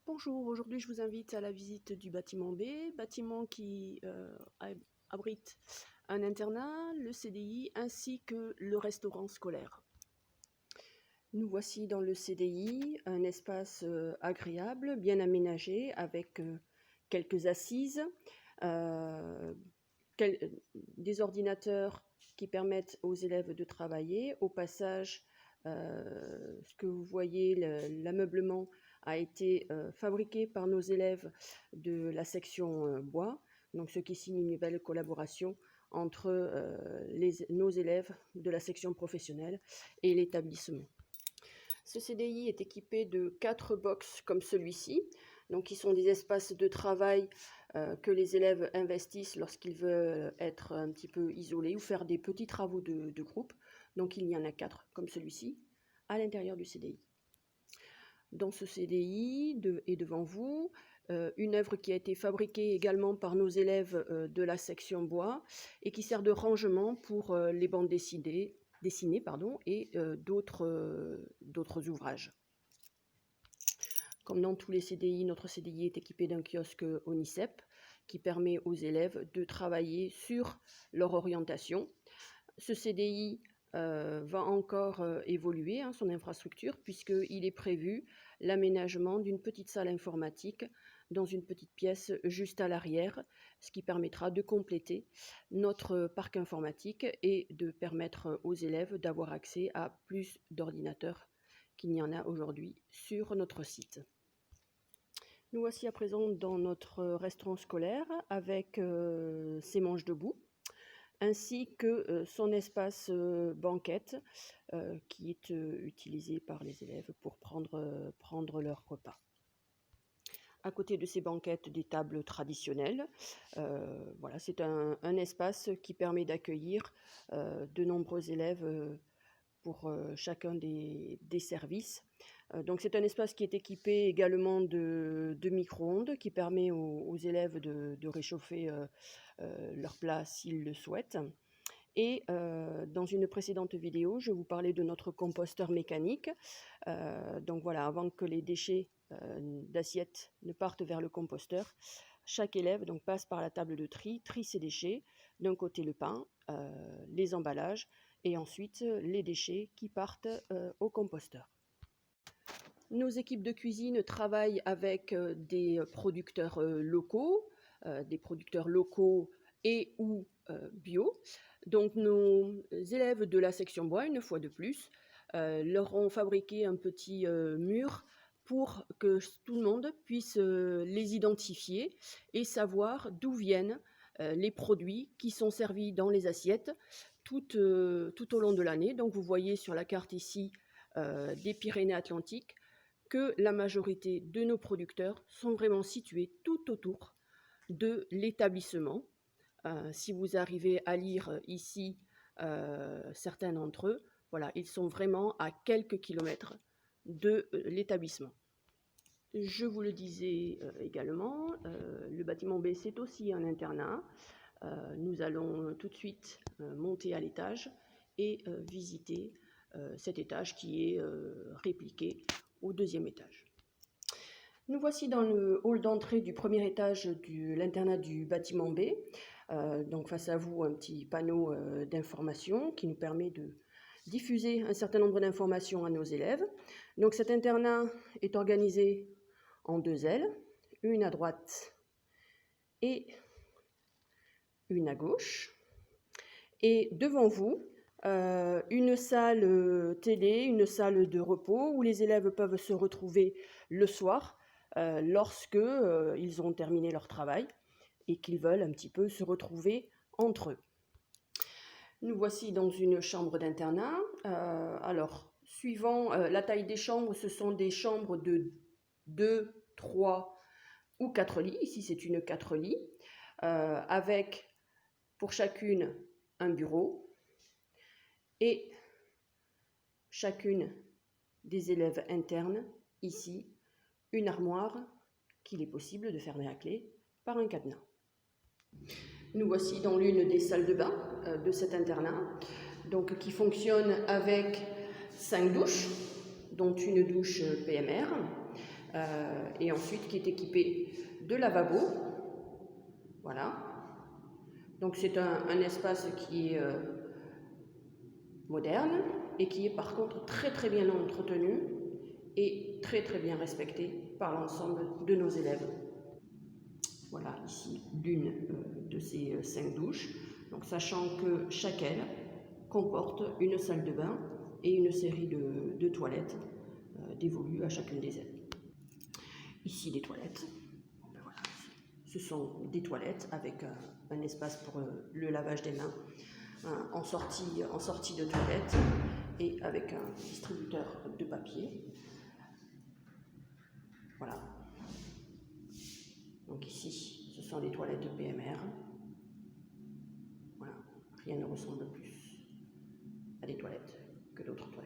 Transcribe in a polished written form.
Bonjour, aujourd'hui je vous invite à la visite du bâtiment B, bâtiment qui abrite un internat, le CDI ainsi que le restaurant scolaire. Nous voici dans le CDI, un espace agréable, bien aménagé avec quelques assises, des ordinateurs qui permettent aux élèves de travailler. Au passage, ce que vous voyez, l'ameublement a été fabriqué par nos élèves de la section bois, donc ce qui signe une belle collaboration entre nos élèves de la section professionnelle et l'établissement. Ce CDI est équipé de 4 box comme celui-ci, donc qui sont des espaces de travail que les élèves investissent lorsqu'ils veulent être un petit peu isolés ou faire des petits travaux de groupe. Donc il y en a 4 comme celui-ci à l'intérieur du CDI. Dans ce CDI est devant vous une œuvre qui a été fabriquée également par nos élèves de la section bois et qui sert de rangement pour les bandes dessinées et d'autres ouvrages. Comme dans tous les CDI, notre CDI est équipé d'un kiosque ONICEP qui permet aux élèves de travailler sur leur orientation. Ce CDI va encore évoluer, son infrastructure, puisqu'il est prévu l'aménagement d'une petite salle informatique dans une petite pièce juste à l'arrière, ce qui permettra de compléter notre parc informatique et de permettre aux élèves d'avoir accès à plus d'ordinateurs qu'il n'y en a aujourd'hui sur notre site. Nous voici à présent dans notre restaurant scolaire avec ses manches debout, ainsi que son espace banquette qui est utilisé par les élèves pour prendre leur repas. À côté de ces banquettes, des tables traditionnelles. Voilà, c'est un espace qui permet d'accueillir de nombreux élèves pour chacun des services. Donc c'est un espace qui est équipé également de micro-ondes qui permet aux élèves de réchauffer leur plat s'ils le souhaitent. Et dans une précédente vidéo, je vous parlais de notre composteur mécanique. Donc voilà, avant que les déchets d'assiettes ne partent vers le composteur, chaque élève donc passe par la table de tri, trie ses déchets. D'un côté le pain, les emballages et ensuite les déchets qui partent au composteur. Nos équipes de cuisine travaillent avec des producteurs locaux et ou bio. Donc nos élèves de la section bois, une fois de plus, leur ont fabriqué un petit mur pour que tout le monde puisse les identifier et savoir d'où viennent les produits qui sont servis dans les assiettes tout au long de l'année. Donc vous voyez sur la carte ici des Pyrénées-Atlantiques que la majorité de nos producteurs sont vraiment situés tout autour de l'établissement. Si vous arrivez à lire ici certains d'entre eux, voilà, ils sont vraiment à quelques kilomètres de l'établissement. Je vous le disais également, le bâtiment B, c'est aussi un internat. Nous allons tout de suite monter à l'étage et visiter cet étage qui est répliqué au deuxième étage. Nous voici dans le hall d'entrée du premier étage de l'internat du bâtiment B. Donc face à vous, un petit panneau d'information qui nous permet de diffuser un certain nombre d'informations à nos élèves. Donc cet internat est organisé en 2 ailes, une à droite et une à gauche. Et devant vous, une salle télé, une salle de repos où les élèves peuvent se retrouver le soir lorsque ils ont terminé leur travail et qu'ils veulent un petit peu se retrouver entre eux. Nous voici dans une chambre d'internat. Alors, suivant la taille des chambres, ce sont des chambres de 2, 3 ou 4 lits. Ici, c'est une 4 lits, avec pour chacune un bureau et chacune des élèves internes, ici, une armoire qu'il est possible de fermer à clé par un cadenas. Nous voici dans l'une des salles de bain de cet internat, donc qui fonctionne avec 5 douches, dont une douche PMR, et ensuite qui est équipé de lavabo. Voilà. Donc c'est un espace qui est moderne et qui est par contre très bien entretenu et très bien respecté par l'ensemble de nos élèves. Voilà ici l'une de ces 5 douches. Donc sachant que chaque aile comporte une salle de bain et une série de toilettes dévolues à chacune des ailes. Ici les toilettes. Voilà. Ce sont des toilettes avec un espace pour le lavage des mains en sortie de toilette et avec un distributeur de papier. Voilà. Donc ici, ce sont les toilettes PMR. Voilà. Rien ne ressemble plus à des toilettes que d'autres toilettes.